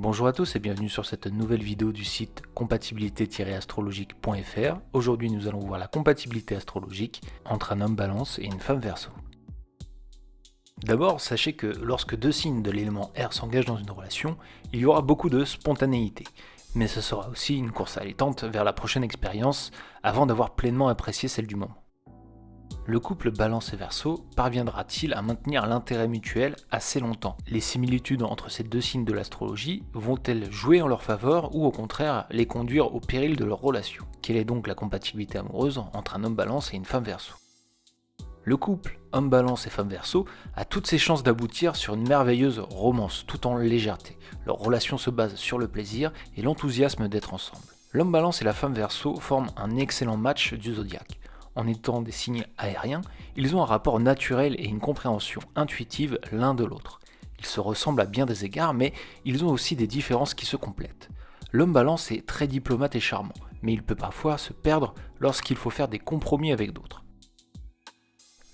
Bonjour à tous et bienvenue sur cette nouvelle vidéo du site compatibilité-astrologique.fr. Aujourd'hui nous allons voir la compatibilité astrologique entre un homme balance et une femme verseau. D'abord, sachez que lorsque deux signes de l'élément air s'engagent dans une relation, il y aura beaucoup de spontanéité. Mais ce sera aussi une course haletante vers la prochaine expérience avant d'avoir pleinement apprécié celle du moment. Le couple Balance et Verseau parviendra-t-il à maintenir l'intérêt mutuel assez longtemps? Les similitudes entre ces deux signes de l'astrologie vont-elles jouer en leur faveur ou au contraire les conduire au péril de leur relation? Quelle est donc la compatibilité amoureuse entre un homme Balance et une femme Verseau? Le couple homme Balance et femme Verseau a toutes ses chances d'aboutir sur une merveilleuse romance tout en légèreté. Leur relation se base sur le plaisir et l'enthousiasme d'être ensemble. L'homme Balance et la femme Verseau forment un excellent match du zodiaque. En étant des signes aériens, ils ont un rapport naturel et une compréhension intuitive l'un de l'autre. Ils se ressemblent à bien des égards, mais ils ont aussi des différences qui se complètent. L'homme Balance est très diplomate et charmant, mais il peut parfois se perdre lorsqu'il faut faire des compromis avec d'autres.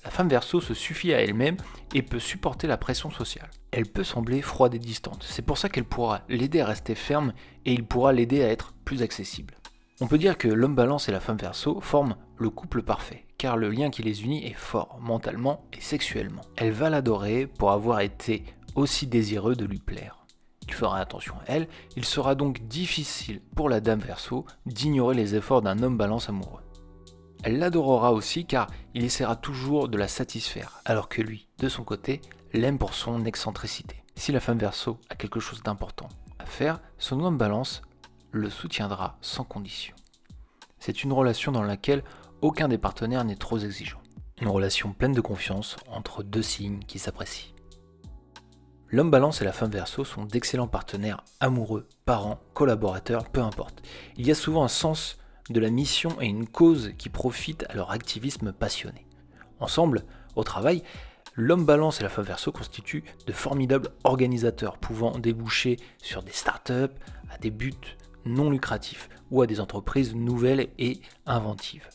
La femme Verseau se suffit à elle-même et peut supporter la pression sociale. Elle peut sembler froide et distante, c'est pour ça qu'elle pourra l'aider à rester ferme et il pourra l'aider à être plus accessible. On peut dire que l'homme Balance et la femme Verseau forment le couple parfait, car le lien qui les unit est fort, mentalement et sexuellement. Elle va l'adorer pour avoir été aussi désireux de lui plaire. Il fera attention à elle, il sera donc difficile pour la dame Verseau d'ignorer les efforts d'un homme Balance amoureux. Elle l'adorera aussi car il essaiera toujours de la satisfaire, alors que lui, de son côté, l'aime pour son excentricité. Si la femme Verseau a quelque chose d'important à faire, son homme Balance le soutiendra sans condition. C'est une relation dans laquelle aucun des partenaires n'est trop exigeant. Une relation pleine de confiance entre deux signes qui s'apprécient. L'homme Balance et la femme Verseau sont d'excellents partenaires amoureux, parents, collaborateurs, peu importe. Il y a souvent un sens de la mission et une cause qui profitent à leur activisme passionné. Ensemble, au travail, l'homme Balance et la femme Verseau constituent de formidables organisateurs pouvant déboucher sur des startups à des buts non lucratifs ou à des entreprises nouvelles et inventives.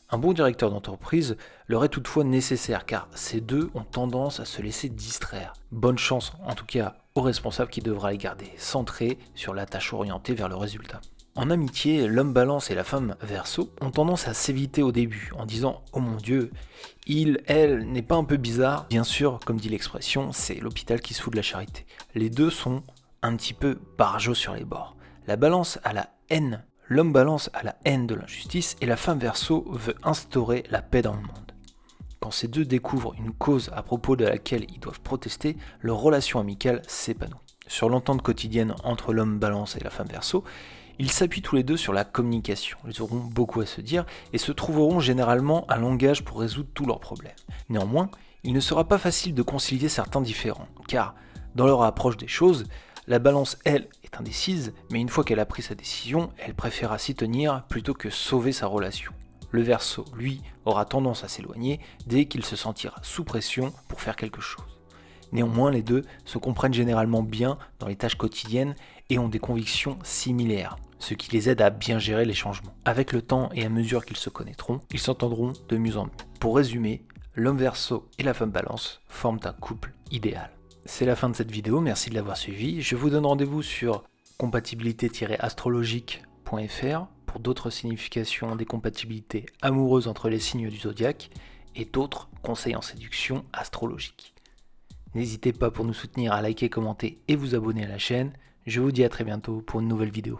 Un bon directeur d'entreprise leur est toutefois nécessaire car ces deux ont tendance à se laisser distraire. Bonne chance en tout cas au responsable qui devra les garder centrés sur la tâche orientée vers le résultat. En amitié, l'homme Balance et la femme Verseau ont tendance à s'éviter au début en disant « Oh mon Dieu, elle n'est pas un peu bizarre ?» Bien sûr, comme dit l'expression, c'est l'hôpital qui se fout de la charité. Les deux sont un petit peu barjots sur les bords. La Balance a la haine, l'homme Balance a la haine de l'injustice et la femme Verseau veut instaurer la paix dans le monde. Quand ces deux découvrent une cause à propos de laquelle ils doivent protester, leur relation amicale s'épanouit. Sur l'entente quotidienne entre l'homme Balance et la femme Verseau, ils s'appuient tous les deux sur la communication. Ils auront beaucoup à se dire et se trouveront généralement un langage pour résoudre tous leurs problèmes. Néanmoins, il ne sera pas facile de concilier certains différends, car dans leur approche des choses, la Balance, elle, est indécise, mais une fois qu'elle a pris sa décision, elle préférera s'y tenir plutôt que sauver sa relation. Le Verseau, lui, aura tendance à s'éloigner dès qu'il se sentira sous pression pour faire quelque chose. Néanmoins, les deux se comprennent généralement bien dans les tâches quotidiennes et ont des convictions similaires, ce qui les aide à bien gérer les changements. Avec le temps et à mesure qu'ils se connaîtront, ils s'entendront de mieux en mieux. Pour résumer, l'homme Verseau et la femme Balance forment un couple idéal. C'est la fin de cette vidéo, merci de l'avoir suivi. Je vous donne rendez-vous sur compatibilité-astrologique.fr pour d'autres significations des compatibilités amoureuses entre les signes du zodiaque et d'autres conseils en séduction astrologique. N'hésitez pas pour nous soutenir à liker, commenter et vous abonner à la chaîne. Je vous dis à très bientôt pour une nouvelle vidéo.